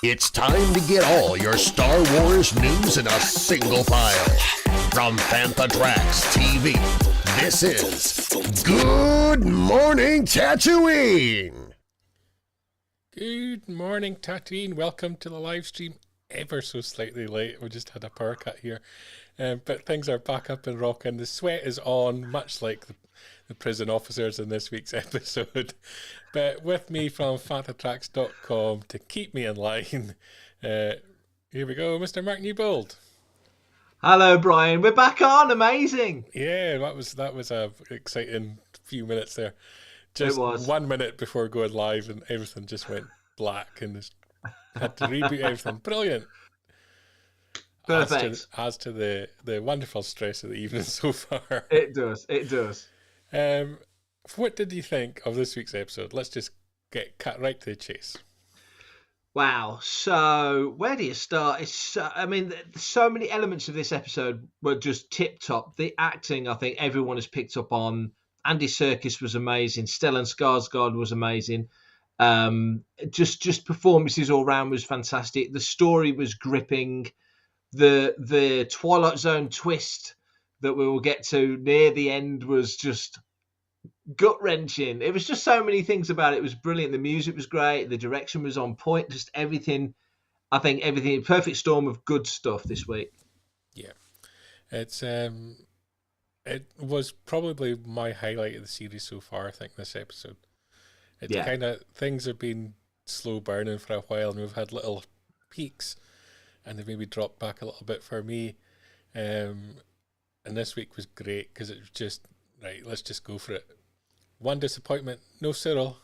It's time to get all your Star Wars news in a single file. From Fantha Tracks TV, this is Good Morning Tatooine! Good morning, Tatooine. Welcome to the live stream. Ever so slightly late. We just had a power cut here. But things are back up and rocking. The sweat is on, much like the prison officers in this week's episode. But with me from fantatracks.com to keep me in line, here we go, Mr. Mark Newbold. Hello, Brian. We're back on. Amazing. Yeah, that was a exciting few minutes there. Just It was 1 minute before going live, and everything just went black, and just had to reboot everything. Brilliant. Perfect. As to the wonderful stress of the evening so far. It does. It does. What did you think of this week's episode? Let's just get cut right to the chase. Wow. So where do you start? So many elements of this episode were just tip top. The acting, I think everyone has picked up on. Andy Serkis was amazing. Stellan Skarsgård was amazing. Just performances all round was fantastic. The story was gripping. The Twilight Zone twist that we will get to near the end was just gut-wrenching. It was just so many things about it. It was brilliant. The music was great. The direction was on point. Just everything. I think everything. Perfect storm of good stuff this week. Yeah, it was probably my highlight of the series so far. I think this episode. It's kind of, things have been slow burning for a while, and we've had little peaks, and they've maybe dropped back a little bit for me. And this week was great because it was just right. Let's just go for it. One disappointment: no Cyril.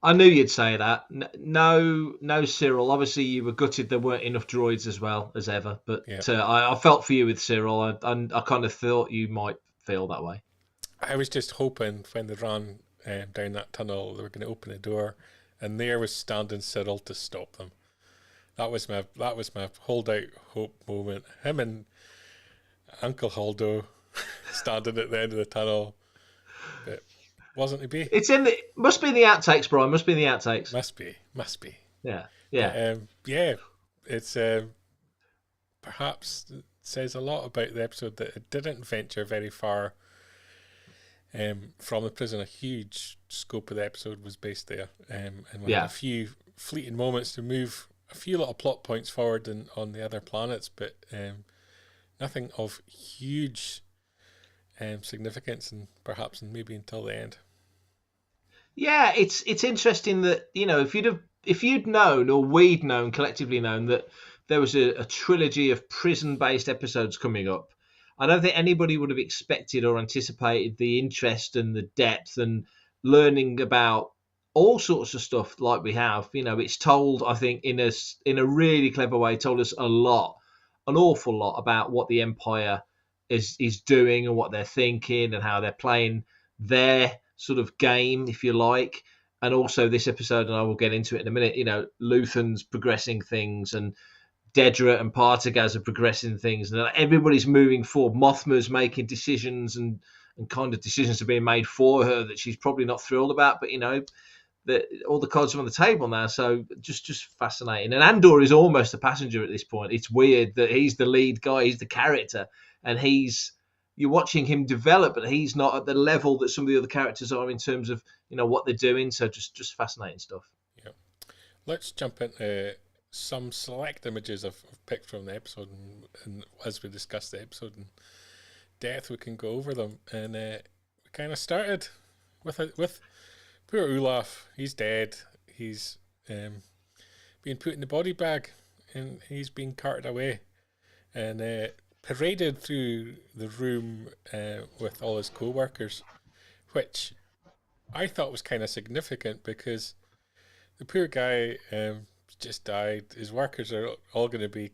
I knew you'd say that. No Cyril. Obviously, you were gutted there weren't enough droids as well as ever. But yeah. I felt for you with Cyril. I kind of thought you might feel that way. I was just hoping when they ran down that tunnel, they were going to open the door, and there was standing Cyril to stop them. That was my hold out hope moment. Him and Uncle Holdo standing at the end of the tunnel. But wasn't to be. Must be in the outtakes, Brian. Must be in the outtakes. Must be. Yeah. It's perhaps says a lot about the episode that it didn't venture very far from the prison. A huge scope of the episode was based there, and we had a few fleeting moments to move a few little plot points forward on the other planets, but nothing of huge significance, and perhaps maybe until the end. Yeah, it's interesting that, if you'd known, or we'd known, collectively known, that there was a trilogy of prison-based episodes coming up, I don't think anybody would have expected or anticipated the interest and the depth and learning about all sorts of stuff like we have. It's told, I think, in a really clever way, told us an awful lot about what the Empire is doing and what they're thinking and how they're playing their sort of game, if you like. And also this episode, and I will get into it in a minute, Luthen's progressing things, and Dedra and Partagaz are progressing things, and everybody's moving forward. Mothma's making decisions and kind of decisions are being made for her that she's probably not thrilled about, but all the cards are on the table now, so just fascinating. And Andor is almost a passenger at this point. It's weird that he's the lead guy, he's the character, and you're watching him develop, but he's not at the level that some of the other characters are in terms of what they're doing. So just fascinating stuff. Yeah, let's jump into some select images I've picked from the episode, and as we discuss the episode in depth, we can go over them. And we kind of started with poor Olaf. He's dead. He's being put in the body bag, and he's being carted away, and paraded through the room with all his co-workers, which I thought was kind of significant because the poor guy just died. His workers are all going to be,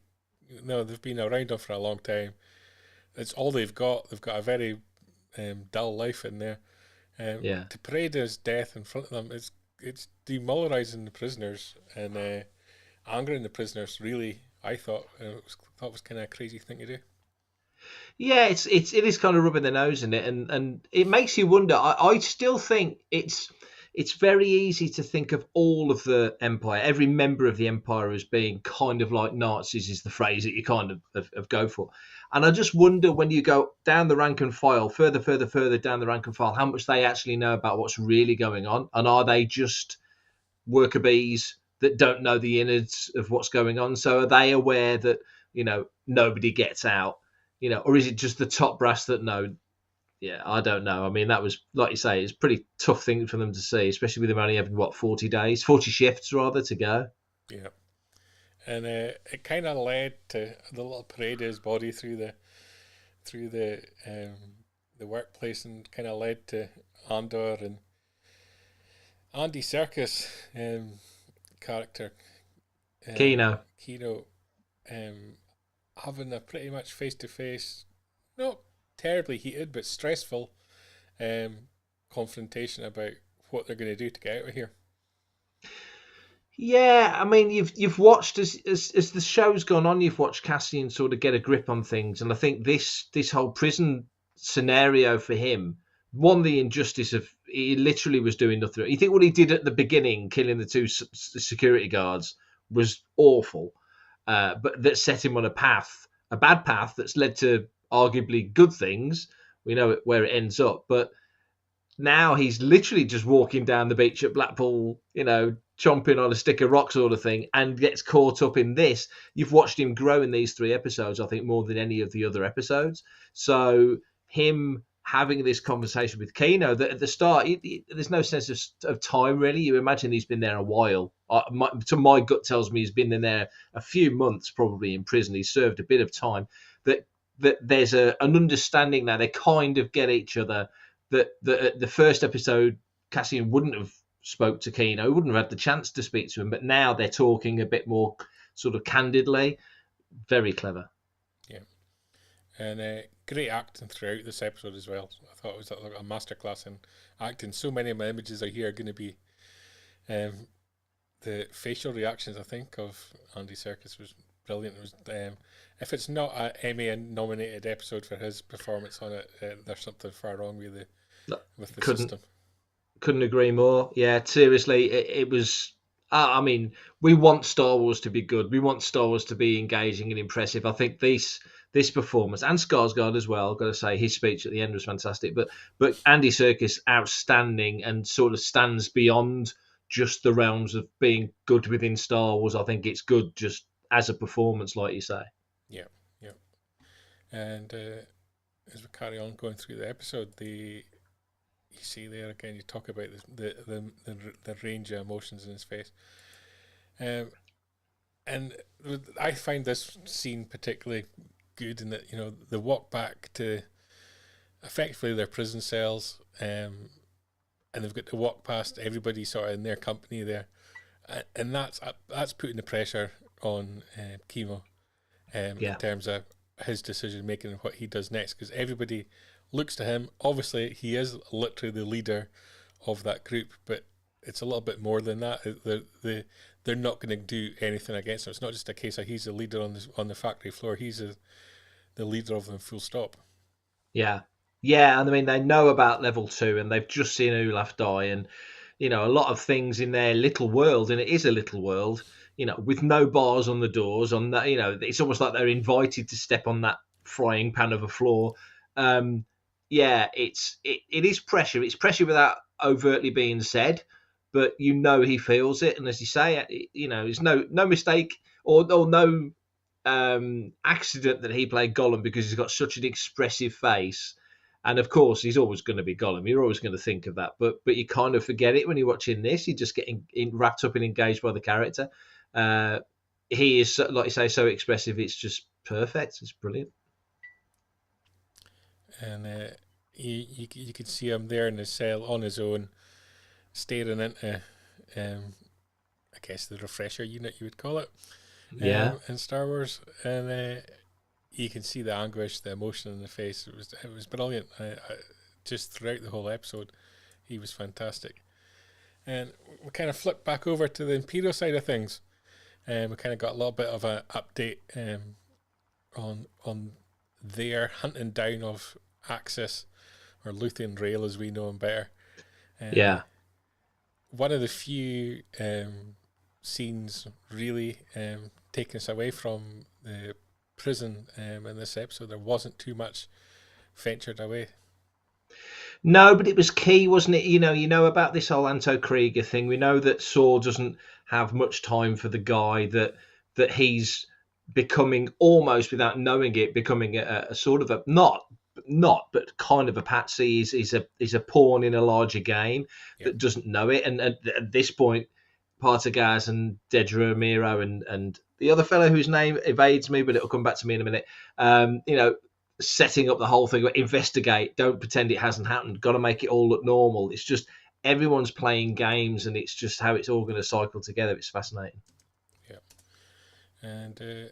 they've been around him for a long time. It's all they've got. They've got a very dull life in there. To parade his death in front of them, it's demoralising the prisoners and angering the prisoners. Really, I thought it was kind of a crazy thing to do. Yeah, it is kind of rubbing their nose in it, and it makes you wonder. I still think it's very easy to think of all of the Empire, every member of the Empire, as being kind of like Nazis, is the phrase that you kind of go for. And I just wonder, when you go down the rank and file, further down the rank and file, how much they actually know about what's really going on, and are they just worker bees that don't know the innards of what's going on? So are they aware that, nobody gets out, or is it just the top brass that know? Yeah, I don't know. I mean, that was, like you say, it's a pretty tough thing for them to see, especially with them only having 40 shifts rather to go. Yeah, and it kind of led to the little parade of his body through the workplace, and kind of led to Andor and Andy Serkis character Kino. Having a pretty much face to face, not terribly heated but stressful confrontation about what they're going to do to get out of here. Yeah, I mean, you've watched as the show's gone on, you've watched Cassian sort of get a grip on things, and I think this whole prison scenario for him, one, the injustice of, he literally was doing nothing. You think what he did at the beginning, killing the two security guards, was awful, but that set him on a bad path that's led to arguably good things. We know where it ends up, but now he's literally just walking down the beach at Blackpool, chomping on a stick of rock sort of thing, and gets caught up in this. You've watched him grow in these 3 episodes, I think, more than any of the other episodes. So him having this conversation with Kino, that at the start, there's no sense of time, really. You imagine he's been there a while. My gut tells me he's been in there a few months, probably in prison. He's served a bit of time. That there's an understanding now. They kind of get each other. That the first episode, Cassian wouldn't have spoke to Kino, wouldn't have had the chance to speak to him, but now they're talking a bit more sort of candidly. Very clever. Yeah. And great acting throughout this episode as well. I thought it was like a masterclass in acting. So many of my images are here are going to be the facial reactions, I think, of Andy Serkis was brilliant. It was, if it's not an Emmy-nominated episode for his performance on it, there's something far wrong with the system. Couldn't agree more. Yeah, seriously, it was... I mean, we want Star Wars to be good. We want Star Wars to be engaging and impressive. I think this performance, and Skarsgård as well, I've got to say, his speech at the end was fantastic. But Andy Serkis, outstanding, and sort of stands beyond just the realms of being good within Star Wars. I think it's good just as a performance, like you say. Yeah. And as we carry on going through the episode, you see there again, you talk about the range of emotions in his face. And I find this scene particularly good in that, the walk back to effectively their prison cells, and they've got to walk past everybody sort of in their company there, and that's putting the pressure on Kimo in terms of his decision making and what he does next, because everybody looks to him. Obviously, he is literally the leader of that group, but it's a little bit more than that. They're not going to do anything against him. It's not just a case of he's the leader on the factory floor. He's the leader of them, full stop. Yeah, and I mean, they know about level 2, and they've just seen Olaf die, and a lot of things in their little world, and it is a little world, with no bars on the doors. On that, it's almost like they're invited to step on that frying pan of a floor. It is pressure. It's pressure without overtly being said, but he feels it. And as you say, there's no mistake or no accident that he played Gollum, because he's got such an expressive face. And of course, he's always going to be Gollum. You're always going to think of that, but you kind of forget it when you're watching this. You just get wrapped up and engaged by the character. He is, like you say, so expressive. It's just perfect. It's brilliant. And you could see him there in his cell on his own, staring into, I guess, the refresher unit, you would call it, in Star Wars, and you can see the anguish, the emotion in the face. It was brilliant. I just throughout the whole episode, he was fantastic. And we kind of flipped back over to the Imperial side of things, and we kind of got a little bit of an update on their hunting down of Axis, or Luthen Rail as we know him better. one of the few scenes really taking us away from the prison in this episode. There wasn't too much ventured away. No, but it was key, wasn't it? You know about this whole Anto Krieger thing. We know that Saul doesn't have much time for the guy, that he's becoming, almost without knowing it, becoming a sort of a not but kind of a patsy. He's a pawn in a larger game that doesn't know it. And at this point, Partagaz and Dedra Miro and the other fellow whose name evades me, but it'll come back to me in a minute. Setting up the whole thing, investigate, don't pretend it hasn't happened, got to make it all look normal. It's just everyone's playing games, and it's just how it's all going to cycle together. It's fascinating. Yeah. And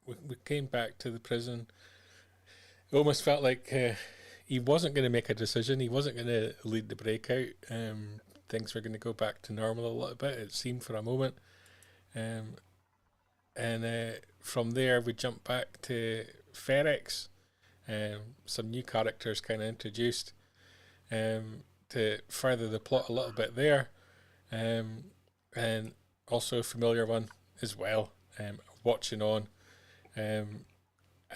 we came back to the prison. It almost felt like he wasn't going to make a decision. He wasn't going to lead the breakout. Things were going to go back to normal a little bit, it seemed, for a moment. And from there, we jump back to Ferex. Some new characters kind of introduced to further the plot a little bit there. And also a familiar one as well, watching on. And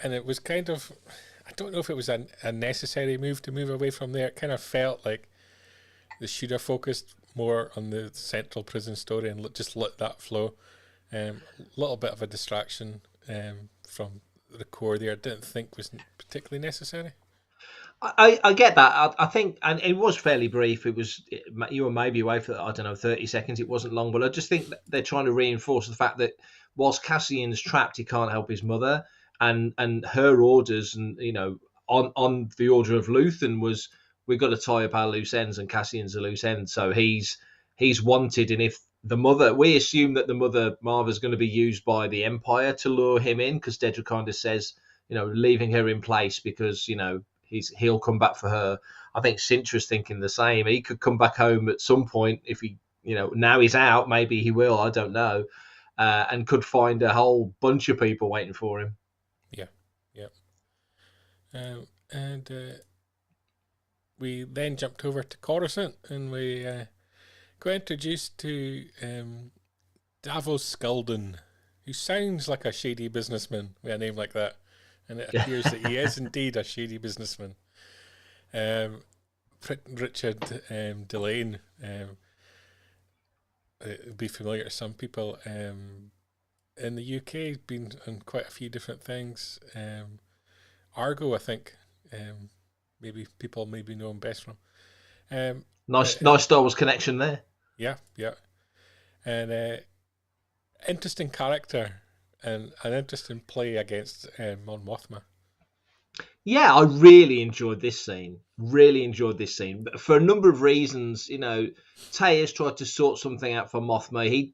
it was kind of, I don't know if it was a necessary move to move away from there. It kind of felt like they should have focused more on the central prison story and just let that flow. A little bit of a distraction from the core there. I didn't think was particularly necessary. I get that. I think, and it was fairly brief. You were maybe away for, I don't know, 30 seconds. It wasn't long, but I just think that they're trying to reinforce the fact that whilst Cassian's trapped, he can't help his mother, and her orders, and on the order of Luthen was, we've got to tie up our loose ends, and Cassian's a loose end, so he's wanted. And if the mother, we assume that the mother Marva's going to be used by the Empire to lure him in, because Dedra kind of says, leaving her in place because he'll come back for her. I think Sintra's thinking the same. He could come back home at some point if he, now he's out. Maybe he will. I don't know, and could find a whole bunch of people waiting for him. Yeah. And we then jumped over to Coruscant, and we got introduced to Davos Skulden, who sounds like a shady businessman with a name like that. And it appears that he is indeed a shady businessman. Richard Delane it'll be familiar to some people. In the UK, he's been on quite a few different things. Argo, I think, maybe people maybe know him best from. Nice Star Wars connection there. Yeah. And interesting character. And an interesting play against Mon Mothma. Yeah, I really enjoyed this scene. For a number of reasons. Tay has tried to sort something out for Mothma.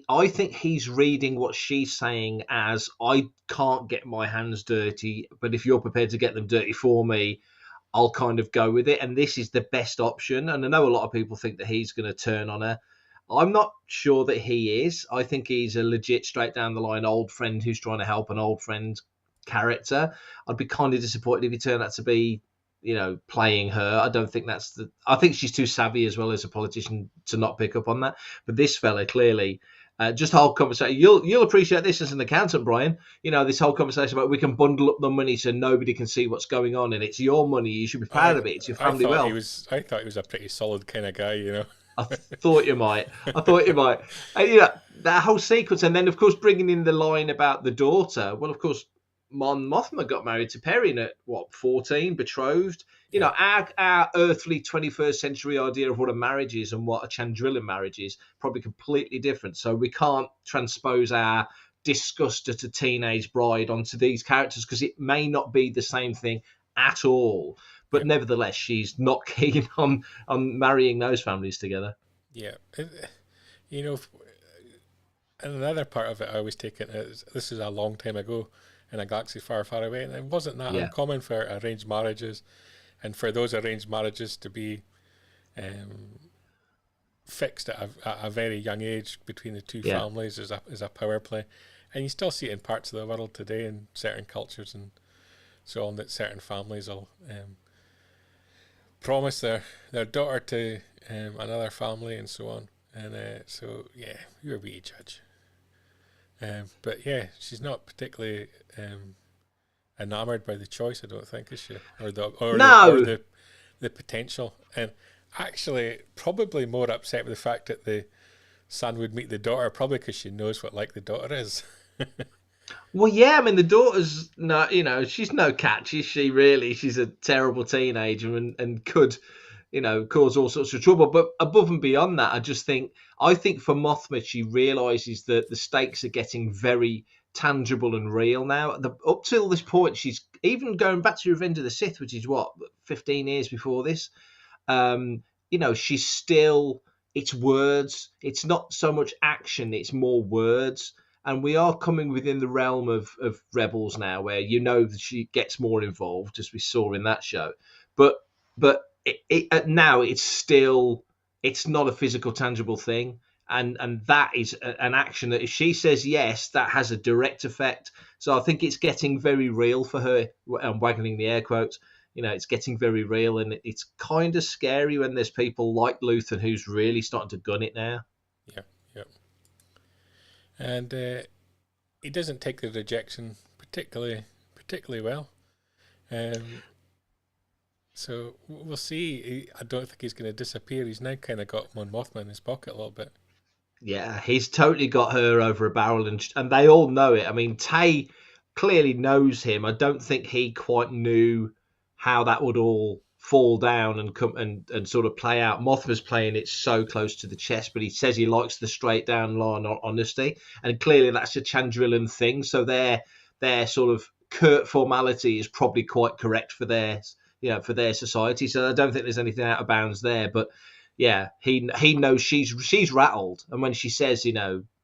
I think he's reading what she's saying as, I can't get my hands dirty, but if you're prepared to get them dirty for me, I'll kind of go with it. And this is the best option. And I know a lot of people think that he's going to turn on her. I'm not sure that he is. I think he's a legit, straight down the line old friend who's trying to help an old friend character. I'd be kind of disappointed if he turned out to be, playing her. I don't think I think she's too savvy as well as a politician to not pick up on that. But this fella clearly, just the whole conversation, you'll appreciate this as an accountant, Brian. This whole conversation about we can bundle up the money so nobody can see what's going on, and it's your money. You should be proud of it. It's your family wealth. I thought he was a pretty solid kind of guy, I thought you might. And, that whole sequence, and then of course bringing in the line about the daughter. Well, of course, Mon Mothma got married to Perrin at 14, betrothed. Our earthly 21st century idea of what a marriage is and what a Chandrilan marriage is probably completely different. So we can't transpose our disgust at a teenage bride onto these characters, because it may not be the same thing at all. But nevertheless, she's not keen on marrying those families together. Yeah. And another part of it I always take it as, this is a long time ago in a galaxy far, far away, and it wasn't that uncommon for arranged marriages, and for those arranged marriages to be fixed at a very young age between the two families as a power play. And you still see it in parts of the world today in certain cultures and so on, that certain families will promise their daughter to another family and so on. And so, yeah, you're a wee judge. But yeah, she's not particularly enamoured by the choice, I don't think, is she? Or No. the potential. And actually, probably more upset with the fact that the son would meet the daughter, probably because she knows what like the daughter is. Well, yeah, I mean, the daughter's not, she's no catch, is she, really? She's a terrible teenager and could, cause all sorts of trouble. But above and beyond that, I think for Mothma, she realises that the stakes are getting very tangible and real now. Up till this point, she's even going back to Revenge of the Sith, which is 15 years before this. She's still, it's words. It's not so much action, it's more words. And we are coming within the realm of Rebels now, where that she gets more involved, as we saw in that show. But now it's not a physical, tangible thing, and that is an action that if she says yes, that has a direct effect. So I think it's getting very real for her. I'm wagging the air quotes. It's getting very real, and it's kind of scary when there's people like Luthen who's really starting to gun it now. Yeah. And he doesn't take the rejection particularly well. So we'll see. I don't think he's going to disappear. He's now kind of got Mon Mothma in his pocket a little bit. Yeah, he's totally got her over a barrel, and they all know it. I mean, Tay clearly knows him. I don't think he quite knew how that would all fall down and come and sort of play out. Mothma's playing it so close to the chest, but he says he likes the straight down line honesty, and clearly that's a Chandrilan thing. So their sort of curt formality is probably quite correct for their society. So I don't think there's anything out of bounds there. But yeah, he knows she's rattled, and when she says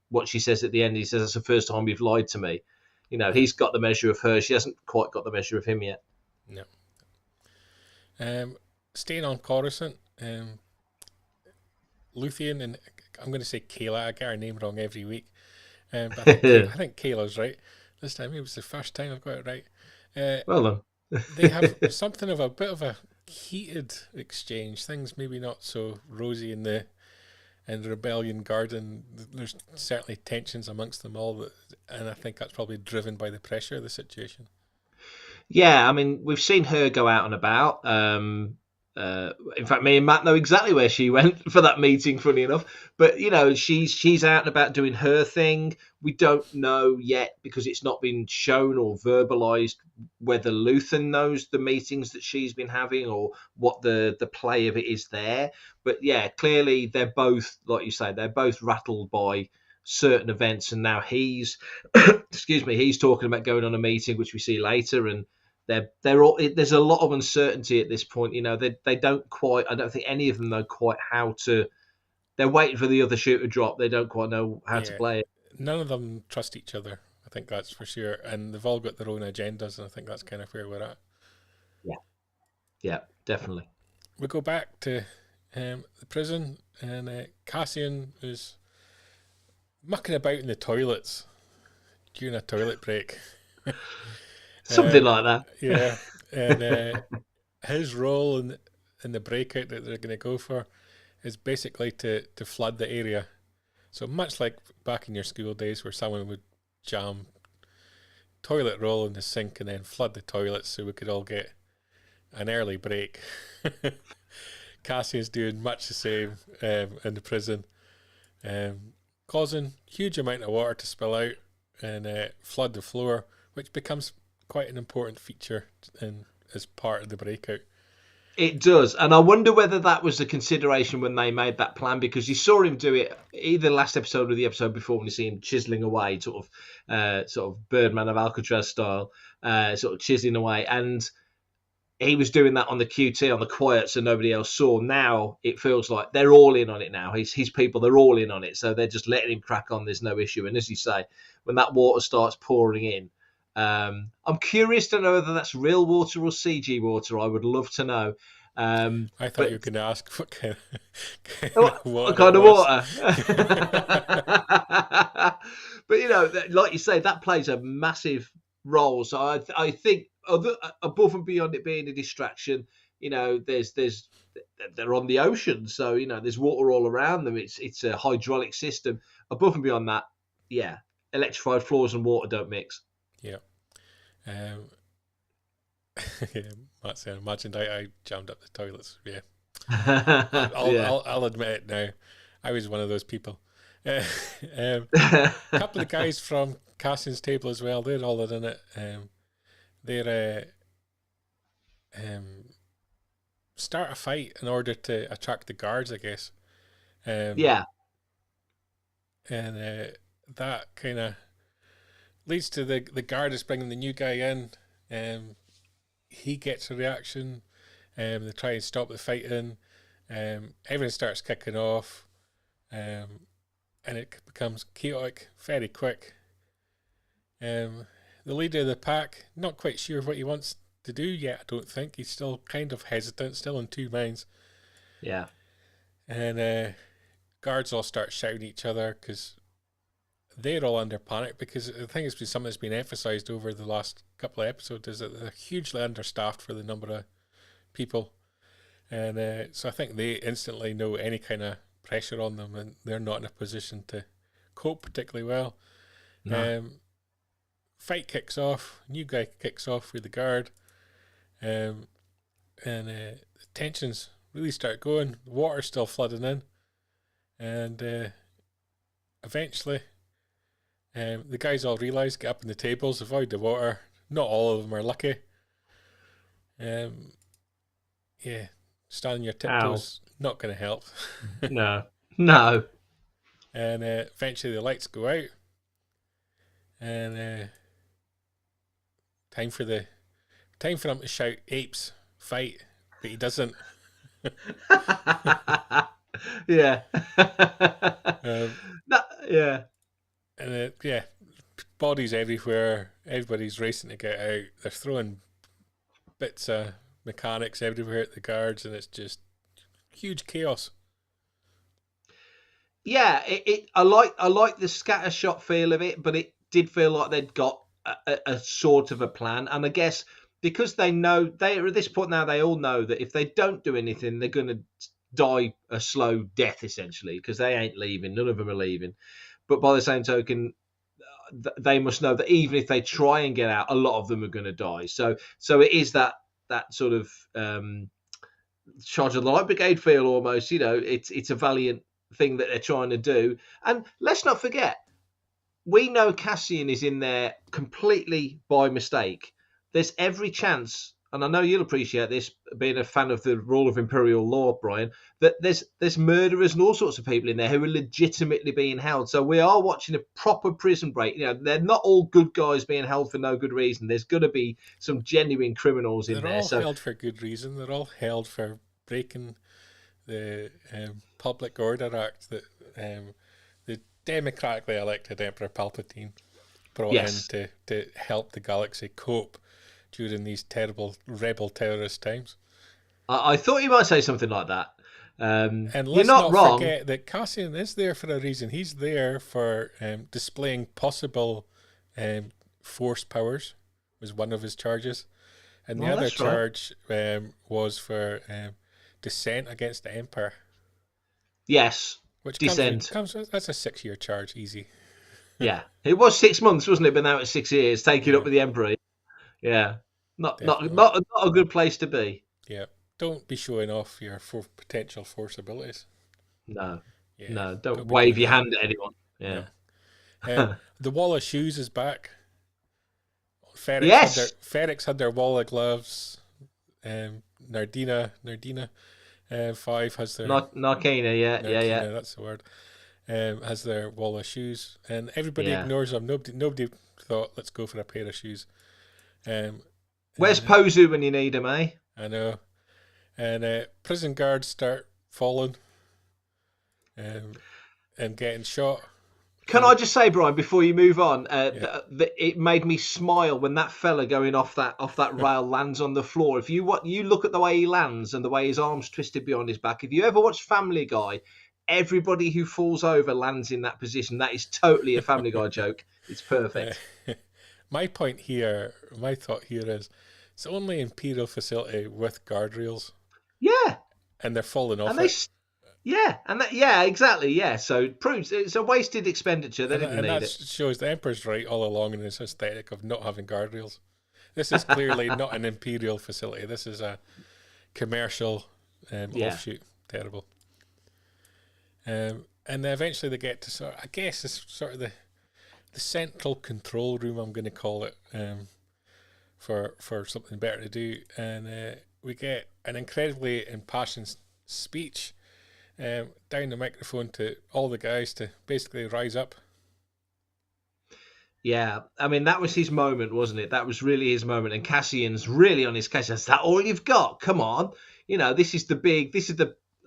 what she says at the end, he says, "That's the first time you've lied to me." He's got the measure of her. She hasn't quite got the measure of him yet. No. Staying on Coruscant, Luthien, and I'm going to say Kayla. I get her name wrong every week, but I think Kayla's right this time. It was the first time I've got it right. Well done. They have something of a bit of a heated exchange. Things maybe not so rosy in the Rebellion Garden. There's certainly tensions amongst them all, and I think that's probably driven by the pressure of the situation. Yeah, I mean, we've seen her go out and about. In fact, me and Matt know exactly where she went for that meeting, funny enough. But, she's out and about doing her thing. We don't know yet, because it's not been shown or verbalised, whether Luthen knows the meetings that she's been having or what the play of it is there. But, yeah, clearly they're both, like you say, they're both rattled by certain events. And now he's, he's talking about going on a meeting, which we see later, and they're all. There's a lot of uncertainty at this point. They don't quite. I don't think any of them know quite how to. They're waiting for the other shoe to drop. They don't quite know how to play it. None of them trust each other. I think that's for sure. And they've all got their own agendas, and I think that's kind of where we're at. Yeah, definitely. We go back to the prison, and Cassian is mucking about in the toilets during a toilet break. Something like that. Yeah. And his role in the breakout that they're going to go for is basically to flood the area. So much like back in your school days where someone would jam toilet roll in the sink and then flood the toilets so we could all get an early break. Cassian's doing much the same in the prison, causing huge amount of water to spill out and flood the floor, which becomes quite an important feature as part of the breakout. It does, and I wonder whether that was a consideration when they made that plan, because you saw him do it either last episode or the episode before when you see him chiseling away, sort of Birdman of Alcatraz style, sort of chiseling away, and he was doing that on the QT, on the quiet, so nobody else saw. Now it feels like they're all in on it now. His people, they're all in on it, so they're just letting him crack on. There's no issue, and as you say, when that water starts pouring in, I'm curious to know whether that's real water or CG water. I would love to know. I thought you were going to ask what kind of water. What kind of water? But like you say, that plays a massive role. So I think above and beyond it being a distraction, they're on the ocean, so there's water all around them. It's a hydraulic system. Above and beyond that, yeah, electrified floors and water don't mix. Yeah. Yeah, Matt's imagined I jammed up the toilets. Yeah. I'll admit it now. I was one of those people. A couple of guys from Cassian's table as well. They're all in it. They're start a fight in order to attract the guards, I guess. Yeah. And that kind of leads to the guard is bringing the new guy in. He gets a reaction. They try and stop the fighting. Everyone starts kicking off. And it becomes chaotic very quick. The leader of the pack, not quite sure what he wants to do yet, I don't think. He's still kind of hesitant, still in two minds. Yeah. And guards all start shouting at each other because they're all under panic, because I think it's been something that's been emphasised over the last couple of episodes, is that they're hugely understaffed for the number of people. And so I think they instantly know any kind of pressure on them, and they're not in a position to cope particularly well. No. Fight kicks off, new guy kicks off with the guard, and the tensions really start going. The water's still flooding in, and eventually the guys all realise, get up on the tables, avoid the water. Not all of them are lucky. Yeah, standing your tiptoes, not going to help. No. And eventually the lights go out, and time for him to shout "apes fight," but he doesn't. Yeah. Yeah. And bodies everywhere. Everybody's racing to get out. They're throwing bits of mechanics everywhere at the guards, and it's just huge chaos. Yeah, I like the scattershot feel of it, but it did feel like they'd got a sort of a plan. And I guess because they know, they're at this point now, they all know that if they don't do anything, they're going to die a slow death, essentially, because they ain't leaving. None of them are leaving. But by the same token, they must know that even if they try and get out, a lot of them are going to die. So it is that sort of Charge of the Light Brigade feel almost. It's a valiant thing that they're trying to do. And let's not forget, we know Cassian is in there completely by mistake. There's every chance, and I know you'll appreciate this, being a fan of the rule of Imperial law, Brian, that there's murderers and all sorts of people in there who are legitimately being held. So we are watching a proper prison break. They're not all good guys being held for no good reason. There's going to be some genuine criminals in there. They're all held for good reason. They're all held for breaking the Public Order Act that the democratically elected Emperor Palpatine brought in to help the galaxy cope during these terrible rebel terrorist times. I thought you might say something like that. And let's you're not wrong. Forget that Cassian is there for a reason. He's there for displaying possible force powers, was one of his charges. And the other charge was for dissent against the Emperor. Yes, which dissent. That's a 6-year charge, easy. Yeah, it was 6 months, wasn't it? But now it's 6 years. Take it up with the Emperor. Yeah, not a good place to be. Yeah, don't be showing off your potential force abilities. No, don't wave your hand at anyone. Yeah. No. The wall of shoes is back. Ferrex had their wall of gloves. Nardina 5 has their Narkina, yeah. That's the word. Has their wall of shoes, and everybody ignores them. Nobody thought, let's go for a pair of shoes. Where's Pozu when you need him, eh? I know. And prison guards start falling and getting shot. Can I just say, Brian, before you move on, it made me smile when that fella going off that rail lands on the floor. If you look at the way he lands and the way his arms twisted behind his back, if you ever watch Family Guy, everybody who falls over lands in that position. That is totally a Family Guy joke. It's perfect. My thought here is, It's the only Imperial facility with guardrails, Yeah, and they're falling off and they, it. yeah, exactly, yeah. So it proves it's a wasted expenditure. They didn't And need that it. shows the Emperor's right all along in his aesthetic of not having guardrails. This is clearly not an Imperial facility. This is a commercial offshoot. Terrible. And then eventually they get to sort of, I guess it's sort of the central control room, I'm going to call it, for something better to do. And we get an incredibly impassioned speech down the microphone to all the guys to basically rise up. Yeah, I mean, that was his moment, wasn't it? That was really his moment. And Cassian's really on his case. Is that all you've got? Come on. This is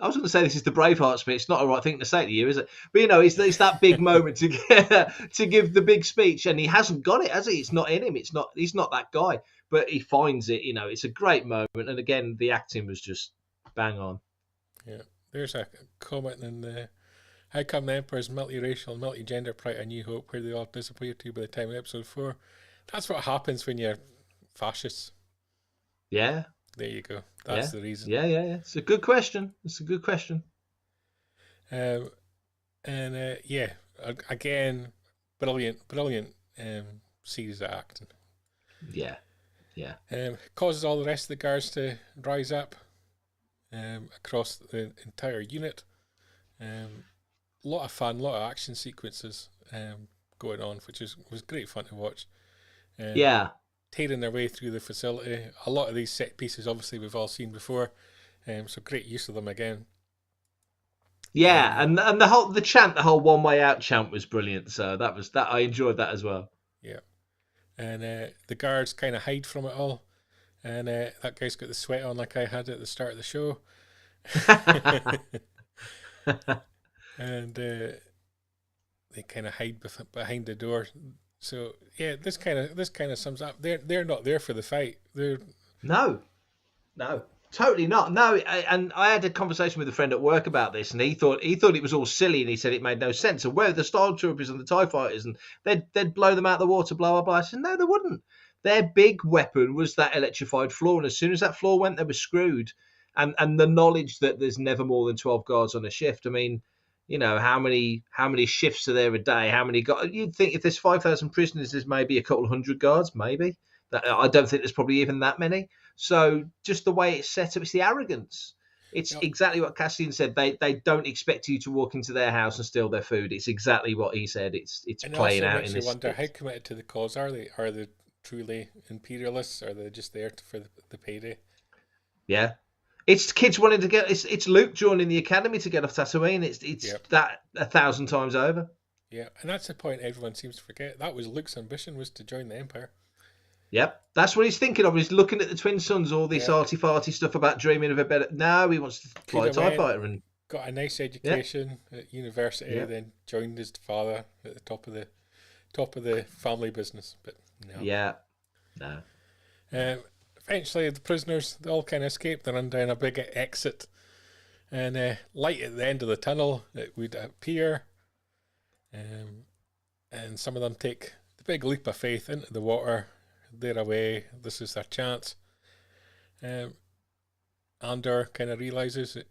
I was going to say this is the Braveheart speech. It's not a right thing to say to you, is it? But, it's that big moment to give the big speech. And he hasn't got it, has he? It's not in him. He's not that guy. But he finds it, it's a great moment. And again, the acting was just bang on. Yeah, there's a comment in the how come the Emperor's multiracial and multigender prior to New Hope, where they all disappear to by the time of episode 4? That's what happens when you're fascists. Yeah. There you go. That's the reason. Yeah. It's a good question. Again, brilliant series of acting. Yeah. Causes all the rest of the guards to rise up across the entire unit. A lot of fun, a lot of action sequences going on, which was great fun to watch. Tearing their way through the facility. A lot of these set pieces, obviously, we've all seen before, so great use of them again. Yeah, and the whole one way out chant was brilliant. So that I enjoyed that as well. Yeah, and the guards kind of hide from it all, and that guy's got the sweat on like I had at the start of the show. And they kind of hide behind the door. So yeah, this kind of sums up. They're not there for the fight. No, totally not. No, and I had a conversation with a friend at work about this, and he thought it was all silly, and he said it made no sense. And where the Stormtroopers and the TIE fighters, and they'd blow them out of the water, blah blah blah. I said no, they wouldn't. Their big weapon was that electrified floor, and as soon as that floor went, they were screwed. And the knowledge that there's never more than 12 guards on a shift. I mean, how many shifts are there a day? How many guards? You'd think if there's 5,000 prisoners, there's maybe a couple of hundred guards, maybe. I don't think there's probably even that many. So just the way it's set up, it's the arrogance. It's exactly what Cassian said. They don't expect you to walk into their house and steal their food. It's exactly what he said. It's playing out in this. I wonder how committed to the cause are they? Are they truly imperialists? Or are they just there for the payday? Yeah. It's kids wanting to get. It's Luke joining the academy to get off Tatooine. It's that 1,000 times over. Yeah, and that's the point everyone seems to forget. That was Luke's ambition, was to join the Empire. Yep, that's what he's thinking of. He's looking at the twin sons, all this arty-farty stuff about dreaming of a better. No, he wants to fly a TIE fighter and got a nice education at university. Then joined his father at the top of the family business. But no. Eventually, the prisoners, they all kind of escape. They run down a big exit. And light at the end of the tunnel, it would appear. And some of them take the big leap of faith into the water. They're away. This is their chance. Andor kind of realizes that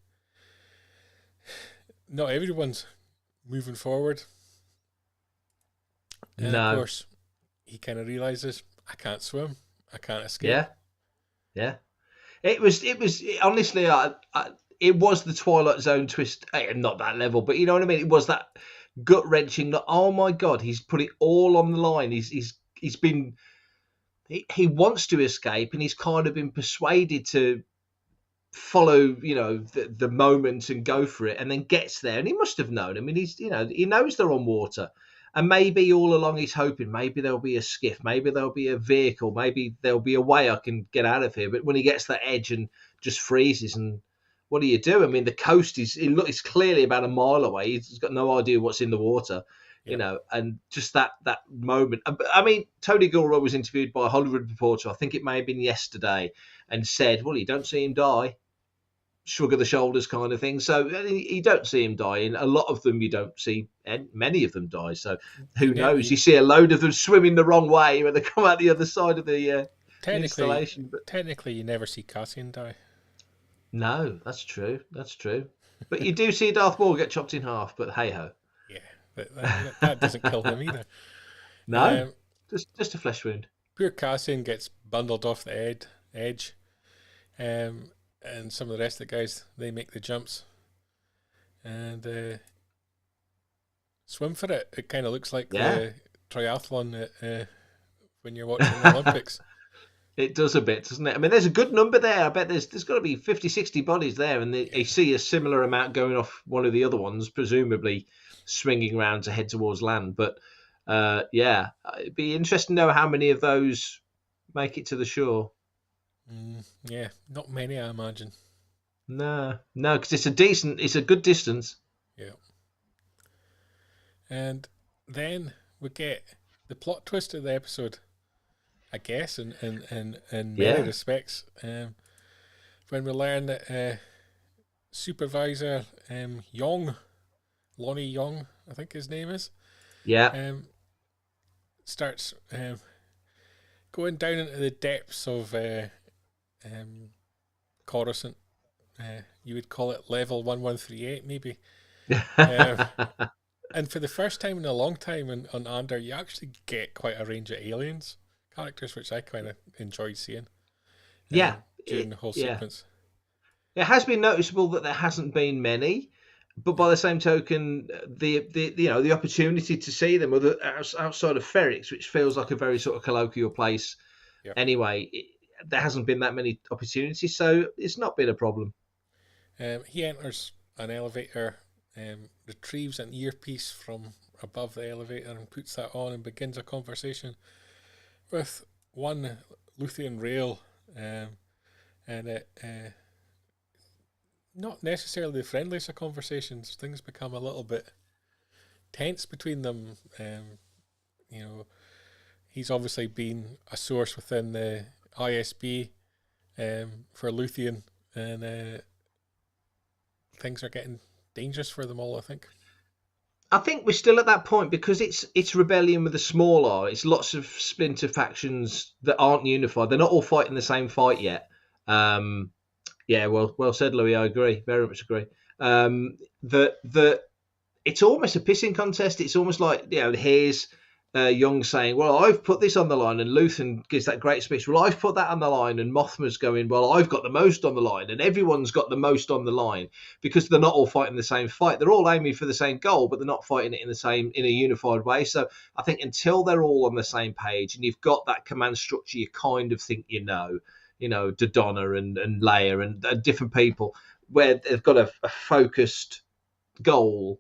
not everyone's moving forward. And of course, he kind of realizes, I can't swim. I can't escape. Yeah. It was honestly, it was the Twilight Zone twist. Not that level, but you know what I mean. It was that gut wrenching. Oh my God, he's put it all on the line. He wants to escape, and he's kind of been persuaded to follow, the moment and go for it, and then gets there, and he must have known. I mean, he knows they're on water. And maybe all along he's hoping maybe there'll be a skiff, maybe there'll be a vehicle, maybe there'll be a way I can get out of here. But when he gets to the edge and just freezes, and what do you do? I mean, the coast it's clearly about a mile away. He's got no idea what's in the water, and just that moment. I mean, Tony Gilroy was interviewed by a Hollywood Reporter, I think it may have been yesterday, and said, well, you don't see him die. Shrug of the shoulders kind of thing. So you don't see him dying. A lot of them you don't see, and many of them die. So who knows? You see a load of them swimming the wrong way when they come out the other side of the technically, installation. But technically, you never see Cassian die. no, that's true. That's true. But you do see Darth Maul get chopped in half. But hey ho. Yeah, but that doesn't kill him either. No, Um, just a flesh wound. poor Cassian gets bundled off the edge, and some of the rest of the guys, they make the jumps and swim for it. It kind of looks like the triathlon when you're watching the Olympics. It does a bit, doesn't it? I mean, there's a good number there. I bet there's got to be 50, 60 bodies there, and they see a similar amount going off one of the other ones, presumably swinging around to head towards land. But it'd be interesting to know how many of those make it to the shore. Yeah, not many, I imagine. No, because it's a good distance. Yeah. And then we get the plot twist of the episode, I guess, in many respects. When we learn that Supervisor Lonnie Young, I think his name is, starts going down into the depths of Coruscant. You would call it level 1138, maybe. And for the first time in a long time on Andor, you actually get quite a range of aliens characters, which I kind of enjoyed seeing. During the whole sequence. It has been noticeable that there hasn't been many, but by the same token, the opportunity to see them outside of Ferrix, which feels like a very sort of colloquial place. Anyway, there hasn't been that many opportunities, so it's not been a problem. He enters an elevator, retrieves an earpiece from above the elevator and puts that on and begins a conversation with one Luthian Rail, and it not necessarily the friendliest of conversations. Things become a little bit tense between them. He's obviously been a source within the ISB for Luthian, and things are getting dangerous for them all, I think. I think we're still at that point because it's rebellion with a small r. It's lots of splinter factions that aren't unified. They're not all fighting the same fight yet. Well said, Louis. I agree, very much agree. That it's almost a pissing contest. It's almost like here's Young saying, "Well, I've put this on the line," and Luthen gives that great speech. "Well, I've put that on the line," and Mothma's going, "Well, I've got the most on the line," and everyone's got the most on the line because they're not all fighting the same fight. They're all aiming for the same goal, but they're not fighting it in a unified way. So I think until they're all on the same page and you've got that command structure, you kind of think Dodonna and Leia and different people where they've got a focused goal.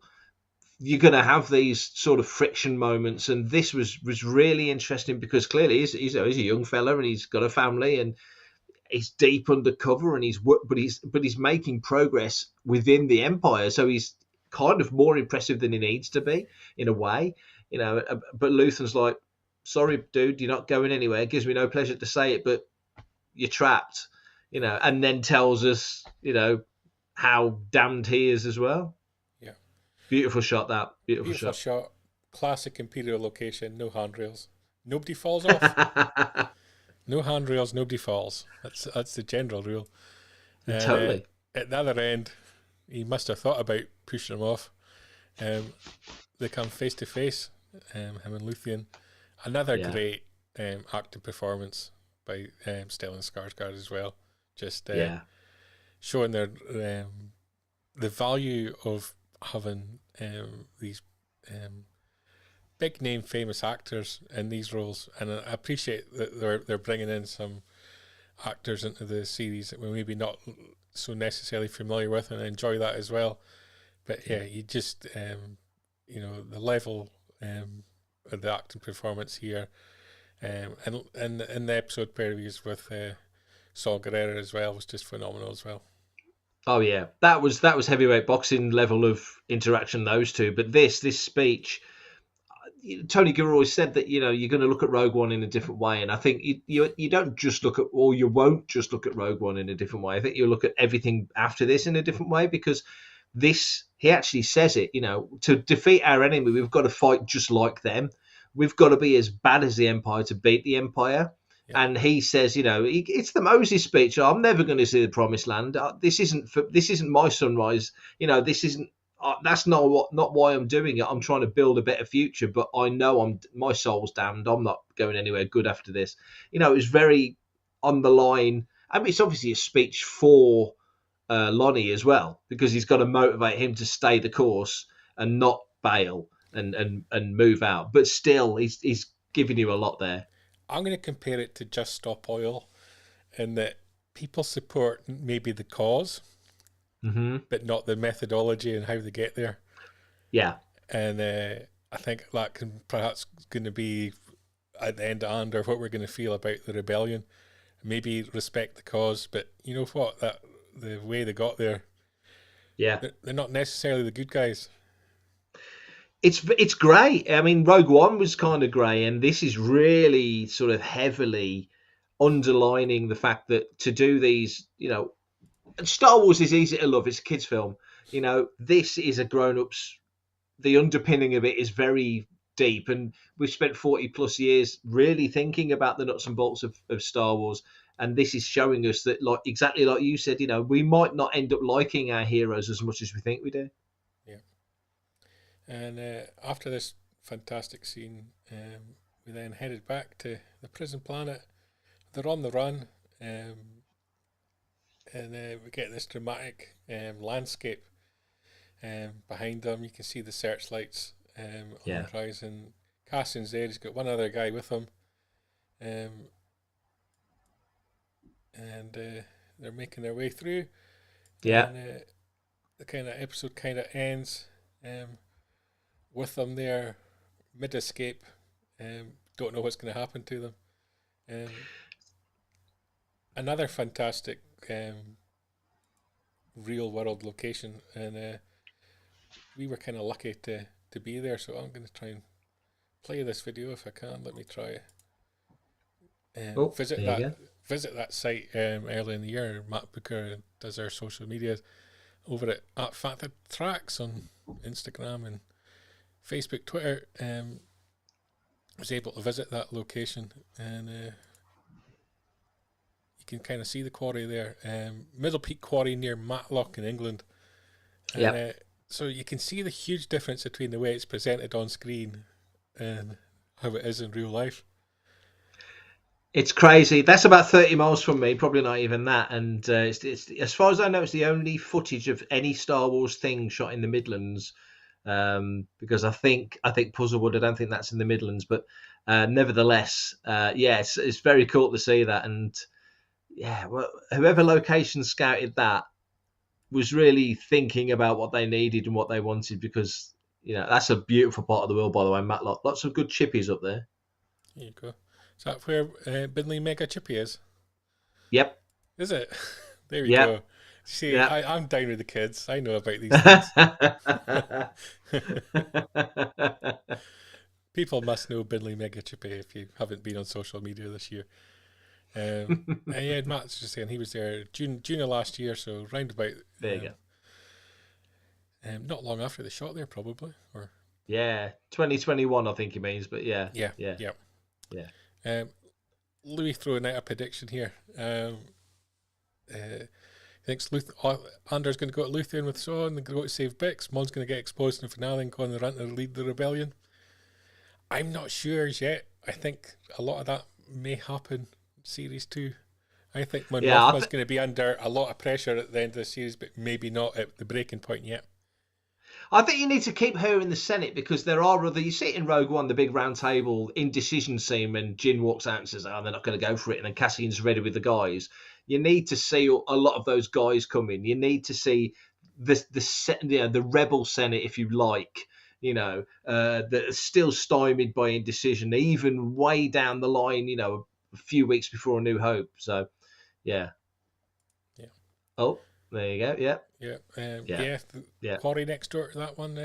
You're going to have these sort of friction moments, and this was really interesting because clearly he's a young fella and he's got a family and he's deep undercover and he's making progress within the Empire, so he's kind of more impressive than he needs to be in a way, But Luthen's like, "Sorry, dude, you're not going anywhere. It gives me no pleasure to say it, but you're trapped," and then tells us, how damned he is as well. Beautiful shot, that. Beautiful shot. Classic Imperial location, no handrails. Nobody falls off. No handrails, nobody falls. That's the general rule. Totally. At the other end, he must have thought about pushing him off. They come face to face, him and Luthian. Another great acting performance by Stellan Skarsgård as well. Just showing their the value of having these big name famous actors in these roles, and I appreciate that they're bringing in some actors into the series that we're maybe not so necessarily familiar with, and I enjoy that as well. But you just the level of the acting performance here, and in the episode previews with Saul Guerrero as well was just phenomenal as well. Oh yeah, that was heavyweight boxing level of interaction, those two. But this speech, Tony Gilroy said that you're going to look at Rogue One in a different way, and I think you don't just look at, or you won't just look at Rogue One in a different way. I think you'll look at everything after this in a different way, because this, he actually says it. To defeat our enemy, we've got to fight just like them. We've got to be as bad as the Empire to beat the Empire. And he says, it's the Moses speech. I'm never going to see the promised land. This isn't my sunrise. This isn't. That's not why I'm doing it. I'm trying to build a better future. But I know my soul's damned. I'm not going anywhere good after this. It was very on the line. I mean, it's obviously a speech for Lonnie as well, because he's got to motivate him to stay the course and not bail and move out. But still, he's giving you a lot there. I'm going to compare it to Just Stop Oil in that people support maybe the cause, but not the methodology and how they get there. Yeah. And I think that can perhaps going to be at the end of Andor what we're going to feel about the rebellion. Maybe respect the cause, but you know what? That the way they got there, they're not necessarily the good guys. It's great. I mean, Rogue One was kind of grey, and this is really sort of heavily underlining the fact that to do these, Star Wars is easy to love. It's a kids' film. This is a grown-ups. The underpinning of it is very deep, and we've spent 40 plus years really thinking about the nuts and bolts of Star Wars. And this is showing us that, like exactly like you said, we might not end up liking our heroes as much as we think we do. Yeah. And after this fantastic scene, we then headed back to the prison planet. They're on the run, and we get this dramatic landscape behind them. You can see the searchlights on the horizon. Cassian's there. He's got one other guy with him. And they're making their way through. Yeah. And the kind of episode kind of ends with them there mid-escape. Don't know what's going to happen to them. Another fantastic real-world location, and we were kind of lucky to be there. So I'm going to try and play this video if I can. Let me try. Visit that site early in the year. Matt Booker does our social media over at Fanta Tracks on Instagram and Facebook, Twitter. Was able to visit that location, and you can kind of see the quarry there. Middle Peak Quarry near Matlock in England. And, so you can see the huge difference between the way it's presented on screen and how it is in real life. It's crazy. That's about 30 miles from me, probably not even that. And it's as far as I know, it's the only footage of any Star Wars thing shot in the Midlands. Because I think Puzzlewood, I don't think that's in the Midlands, but nevertheless, it's very cool to see that. And whoever location scouted that was really thinking about what they needed and what they wanted, because that's a beautiful part of the world, by the way, Matlock. Lots of good chippies up there. There you go. Is that where Binley Mega Chippy is? Yep. Is it? There you go. See, I'm down with the kids. I know about these things. People must know Binley Mega Chippy if you haven't been on social media this year. And Matt's just saying he was there June of last year, so round about. There you go. Not long after they shot there, probably. Or 2021, I think he means, but yeah. Louis throwing out a prediction here. Thinks Andor's going to go to Luthien with Son and go to save Bix. Mon's going to get exposed in the finale and go on the run to lead the rebellion. I'm not sure yet. I think a lot of that may happen in Series 2. I think Mon Mothma's going to be under a lot of pressure at the end of the series, but maybe not at the breaking point yet. I think you need to keep her in the Senate, because there are other. You see it in Rogue One, the big round table indecision scene, when Jyn walks out and says, "Oh, they're not going to go for it," and then Cassian's ready with the guys. You need to see a lot of those guys come in. You need to see the rebel Senate, if you like, that are still stymied by indecision, even way down the line, a few weeks before A New Hope. So, yeah. Oh, there you go. The quarry next door to that one,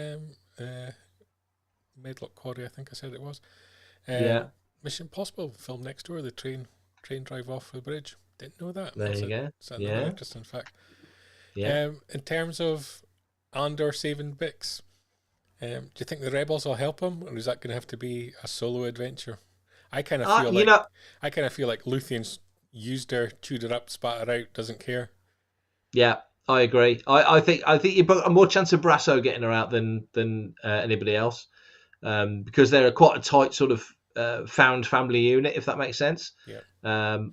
Medlock Quarry, I think I said it was. Mission Impossible film next door, the train drive off the bridge. Didn't know that. There you go. That's another interesting fact. In terms of Andor saving Bix, do you think the rebels will help him, or is that going to have to be a solo adventure? I kind of feel like you know, Luthien's used her, chewed her up, spat her out, doesn't care. yeah, I agree. I think you've got a more chance of Brasso getting her out than anybody else, because they're quite a tight sort of found family unit, if that makes sense. Yeah.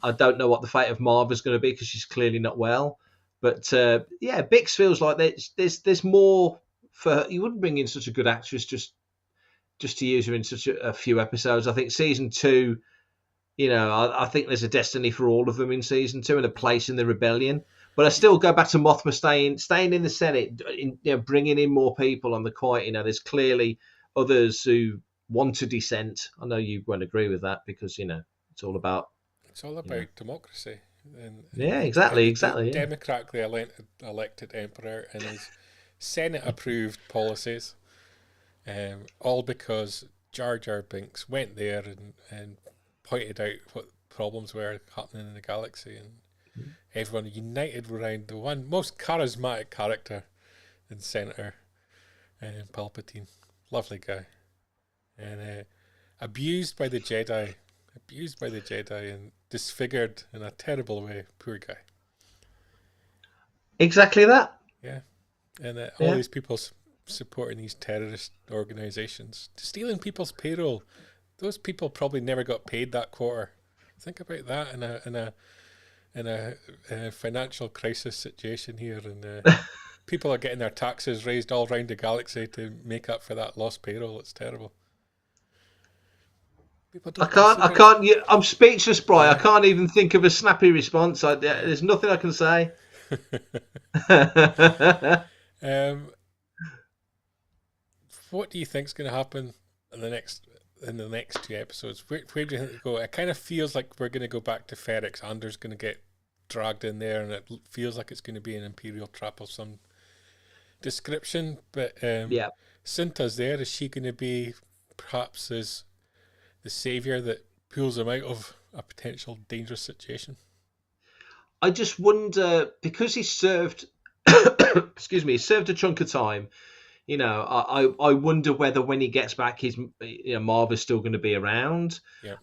I don't know what the fate of Marva's going to be because she's clearly not well. But yeah, Bix feels like there's more for her. You wouldn't bring in such a good actress just to use her in such a few episodes. I think season 2, I think there's a destiny for all of them in season 2 and a place in the rebellion. But I still go back to Mothma staying in the Senate, bringing in more people on the quiet. There's clearly others who want to dissent. I know you won't agree with that because it's all about democracy. Yeah, exactly. The Yeah. democratically elected emperor and his Senate approved policies, all because Jar Jar Binks went there and pointed out what problems were happening in the galaxy, and everyone united around the one most charismatic character in Senator Palpatine. Lovely guy. And abused by the Jedi and disfigured in a terrible way. Poor guy. Exactly that. Yeah. And all these people supporting these terrorist organizations, stealing people's payroll. Those people probably never got paid that quarter. Think about that in a financial crisis situation here, and people are getting their taxes raised all around the galaxy to make up for that lost payroll. It's terrible. I can't. I'm speechless, Brian. I can't even think of a snappy response. There's nothing I can say. What do you think's going to happen in the next 2 episodes? Where do you think it go? It kind of feels like we're going to go back to Ferrix. Andor's going to get dragged in there, and it feels like it's going to be an Imperial trap of some description. But Cinta's there. Is she going to be perhaps as the savior that pulls him out of a potential dangerous situation? I just wonder, because he served, he served a chunk of time. I wonder whether when he gets back, Marva's still going to be around. Yeah.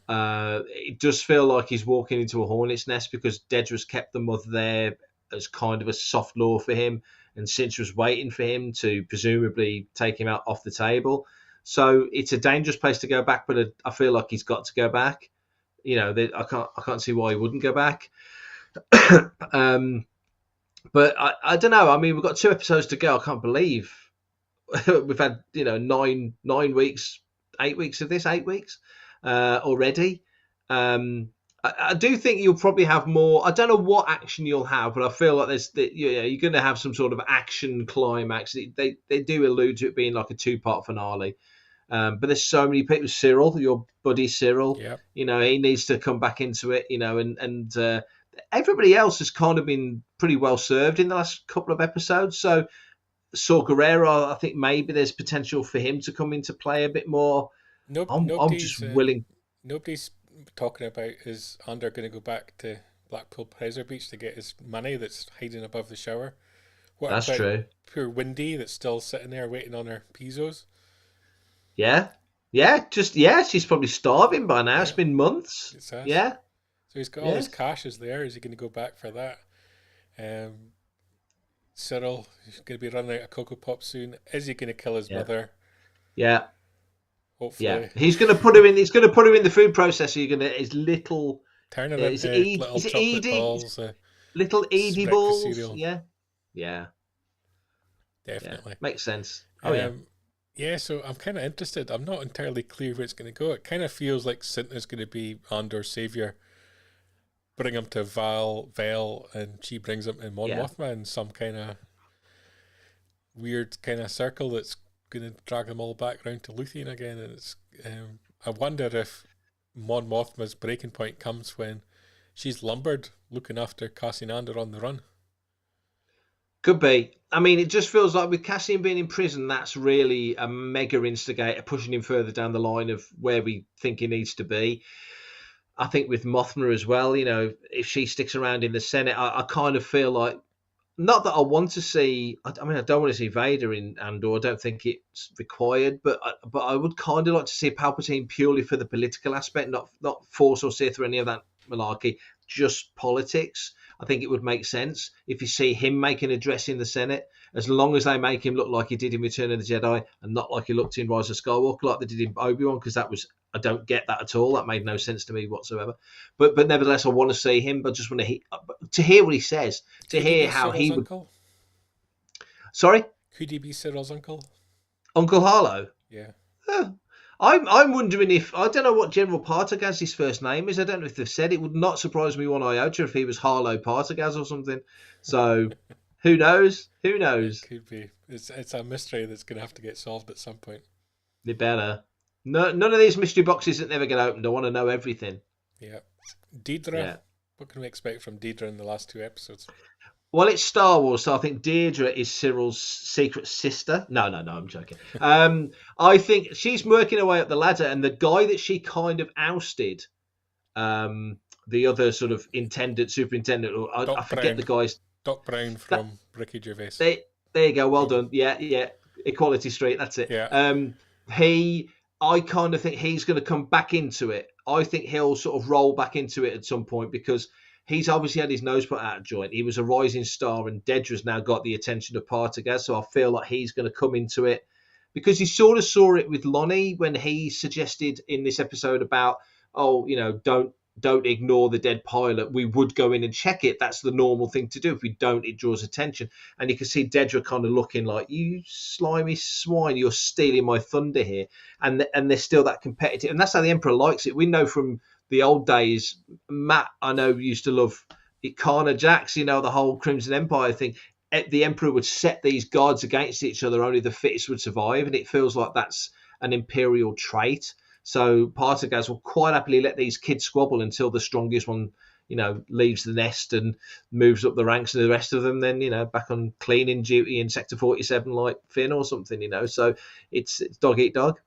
It does feel like he's walking into a hornet's nest because Dedra's kept the mother there as kind of a soft law for him, and Cinch was waiting for him to presumably take him out off the table. So it's a dangerous place to go back, but I feel like he's got to go back. I can't see why he wouldn't go back. But I don't know. I mean, we've got 2 episodes to go. I can't believe we've had 9 weeks, 8 weeks of this, 8 weeks already. I do think you'll probably have more. I don't know what action you'll have, but I feel like you're going to have some sort of action climax. They do allude to it being like a 2-part finale. But there's so many people. Cyril, your buddy Cyril, he needs to come back into it, and everybody else has kind of been pretty well served in the last couple of episodes. So Saw Gerrera, I think maybe there's potential for him to come into play a bit more. I'm just willing. Nobody's talking about is Andor going to go back to Blackpool Pleasure Beach to get his money that's hiding above the shower. That's true. Poor Windy that's still sitting there waiting on her pizzos. Yeah. She's probably starving by now. Yeah. It's been months. Yeah. So he's got all his cash is there. Is he going to go back for that? Cyril is going to be running out of Cocoa Pop soon. Is he going to kill his mother? Yeah. Hopefully. Yeah. He's going to put her in. He's going to put her in the food processor. You're going to his little. Turn her into little chocolate balls. Little Edie balls. Yeah. Yeah. Definitely. Yeah. Makes sense. Oh yeah. Yeah, so I'm kind of interested. I'm not entirely clear where it's going to go. It kind of feels like Cinta's going to be Andor's savior. Bring him to Vel, and she brings him to Mon Mothma in some kind of weird kind of circle that's going to drag them all back around to Luthien again. And it's I wonder if Mon Mothma's breaking point comes when she's lumbered looking after Cassian Andor on the run. Could be. I mean, it just feels like with Cassian being in prison, that's really a mega instigator pushing him further down the line of where we think he needs to be. I think with Mothma as well, if she sticks around in the Senate, I kind of feel like not that I want to see. I mean, I don't want to see Vader in Andor. I don't think it's required, but I would kind of like to see Palpatine purely for the political aspect, not Force or Sith or any of that malarkey, just politics. I think it would make sense if you see him make an address in the Senate, as long as they make him look like he did in Return of the Jedi and not like he looked in Rise of Skywalker, like they did in Obi-Wan, because that was, I don't get that at all. That made no sense to me whatsoever. But nevertheless, I want to see him. But just want to hear what he says, to Could he hear be how Cyril's he would. uncle? Sorry, Could he be Cyril's uncle? Uncle Harlow. Yeah. Huh. I'm wondering if, I don't know what General Partagaz's first name is. I don't know if they've said. It would not surprise me one iota if he was Harlow Partagaz or something. So who knows? Who knows? Could be. It's a mystery that's going to have to get solved at some point. They better. No, none of these mystery boxes that never get opened. I want to know everything. Yeah. Deidre. Yeah. What can we expect from Deidre in the last 2 episodes? Well, it's Star Wars, so I think Deirdre is Cyril's secret sister. No, I'm joking. I think she's working her way up the ladder, and the guy that she kind of ousted, the other sort of superintendent, or I forget the guy's. Doc Brown from Ricky Gervais. There you go. Well done. Yeah. Equality Street. That's it. Yeah. I kind of think he's going to come back into it. I think he'll sort of roll back into it at some point because he's obviously had his nose put out of joint. He was a rising star, and Dedra's now got the attention of Partagaz. So I feel like he's going to come into it because he sort of saw it with Lonnie when he suggested in this episode about, don't ignore the dead pilot. We would go in and check it. That's the normal thing to do. If we don't, it draws attention. And you can see Dedra kind of looking like, you slimy swine, you're stealing my thunder here. And they're still that competitive. And that's how the Emperor likes it. We know from the old days, Matt, I know, used to love it, Kana Jax, the whole Crimson Empire thing. The Emperor would set these guards against each other. Only the fittest would survive. And it feels like that's an Imperial trait. So Partagaz will quite happily let these kids squabble until the strongest one, leaves the nest and moves up the ranks, and the rest of them then, back on cleaning duty in Sector 47 like Finn or something, So it's dog eat dog.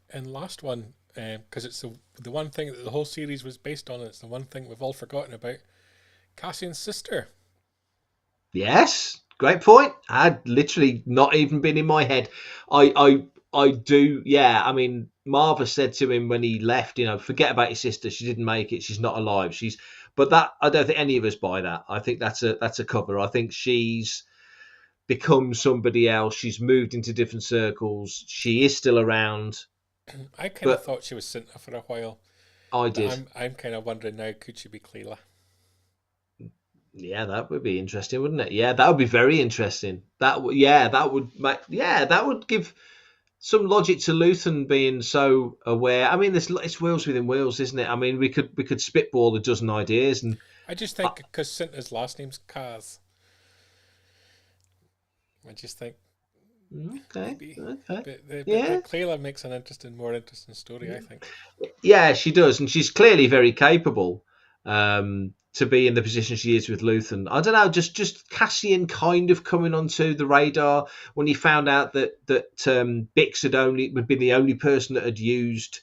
And last one, because it's the one thing that the whole series was based on, and it's the one thing we've all forgotten about, Cassian's sister. Yes, great point. Had literally not even been in my head. I do, yeah. I mean, Marva said to him when he left, forget about your sister. She didn't make it. She's not alive. But that, I don't think any of us buy that. I think that's a cover. I think she's become somebody else. She's moved into different circles. She is still around. I kind of thought she was Cinta for a while. I did. I'm kind of wondering now, could she be Cleela? Yeah, that would be interesting, wouldn't it? Yeah, that would be very interesting. That would give some logic to Luthen being so aware. I mean, it's wheels within wheels, isn't it? I mean, we could spitball a dozen ideas, and I just think because Cinta's last name's Kaz, I just think okay. But Cleela makes an more interesting story, I think. Yeah, she does, and she's clearly very capable to be in the position she is with Luthen. I don't know, just Cassian kind of coming onto the radar when he found out that Bix had been the only person that had used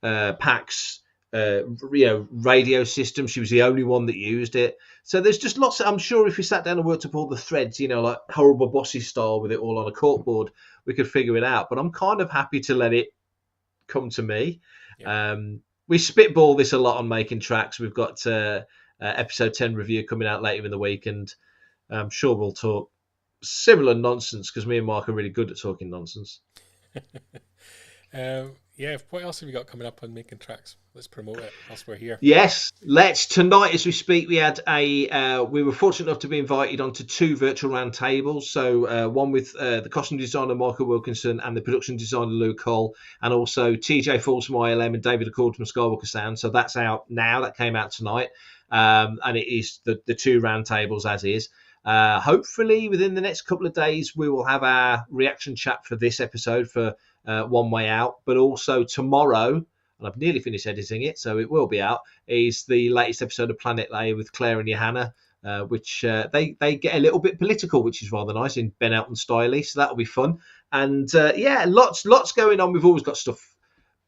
Pax radio system. She was the only one that used it. So there's just lots I'm sure if we sat down and worked up all the threads, like Horrible Bosses style with it all on a corkboard, we could figure it out. But I'm kind of happy to let it come to me. Yeah. We spitball this a lot on Making Tracks. We've got episode 10 review coming out later in the week, and I'm sure we'll talk similar nonsense because me and Mark are really good at talking nonsense. What else have you got coming up on Making Tracks? Let's promote it whilst we're here. Yes, let's. Tonight as we speak, we had we were fortunate enough to be invited onto 2 virtual round tables. So one with the costume designer Michael Wilkinson and the production designer Luke Hull, and also TJ Falls from ILM and David Accord from Skywalker Sound. So that's out now. That came out tonight. And it is the 2 round tables as is. Hopefully within the next couple of days, we will have our reaction chat for this episode for One Way Out, but also tomorrow, and I've nearly finished editing it, so it will be out, is the latest episode of Planet A with Claire and Johanna, which they get a little bit political, which is rather nice in Ben Elton style, so that'll be fun. And lots going on. We've always got stuff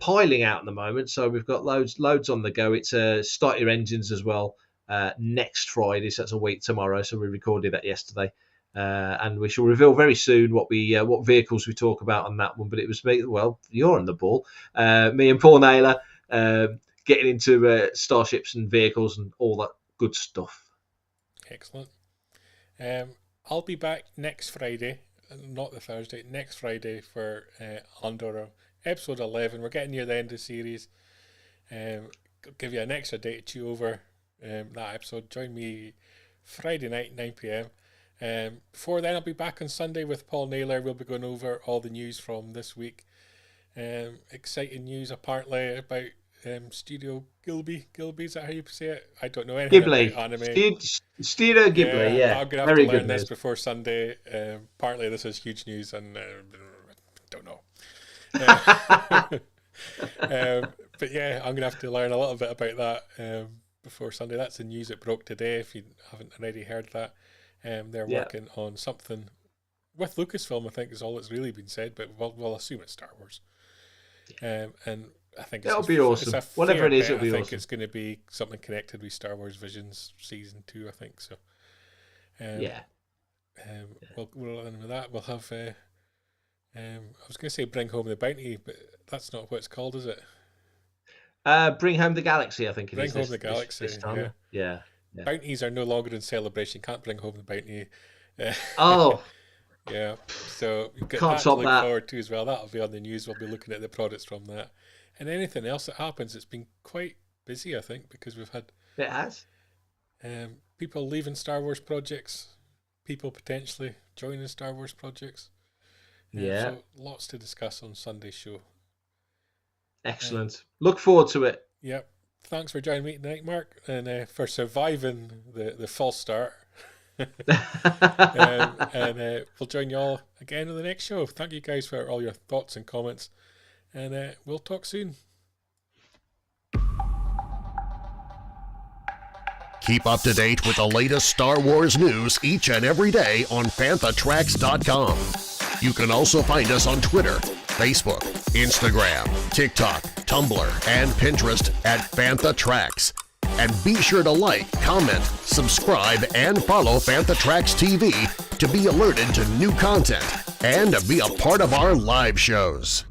piling out at the moment, so we've got loads on the go. It's Start Your Engines as well next Friday, so that's a week tomorrow, so we recorded that yesterday. And we shall reveal very soon what vehicles we talk about on that one. But it was me. Well, you're on the ball. Me and Paul Naylor getting into starships and vehicles and all that good stuff. Excellent. I'll be back next Friday, not the Thursday. Next Friday for Andor episode 11. We're getting near the end of the series. Give you an extra day to chew over that episode. Join me Friday night, 9 p.m. Before then, I'll be back on Sunday with Paul Naylor. We'll be going over all the news from this week. Exciting news, apparently, about Studio Ghibli. Ghibli, is that how you say it? I don't know anything about anime. Studio Ghibli, yeah. I'm going to have to learn this before Sunday. Apparently, this is huge news, and don't know. But yeah, I'm going to have to learn a little bit about that before Sunday. That's the news that broke today, if you haven't already heard that. They're working on something with Lucasfilm, I think, is all that's really been said, but we'll assume it's Star Wars. And I think it'll be awesome. Whatever it is, it'll be awesome. I think it's going to be something connected with Star Wars Visions Season 2, I think. So, we'll end with that. We'll have, I was going to say Bring Home the Bounty, but that's not what it's called, is it? Bring Home the Galaxy, I think it Bring is. Home the Galaxy, this time. Yeah. Bounties are no longer in celebration. Can't bring home the bounty. Yeah. So you've got that to look forward to as well. That'll be on the news. We'll be looking at the products from that. And anything else that happens, it's been quite busy, I think, because we've had... It has. People leaving Star Wars projects, people potentially joining Star Wars projects. So lots to discuss on Sunday's show. Excellent. Look forward to it. Yep. Thanks for joining me tonight, Mark, and for surviving the false start. and we'll join you all again in the next show. Thank you guys for all your thoughts and comments, and we'll talk soon. Keep up to date with the latest Star Wars news each and every day on FanthaTracks.com. You can also find us on Twitter, Facebook, Instagram, TikTok, Tumblr, and Pinterest at Fantha Tracks. And be sure to like, comment, subscribe, and follow Fantha Tracks TV to be alerted to new content and to be a part of our live shows.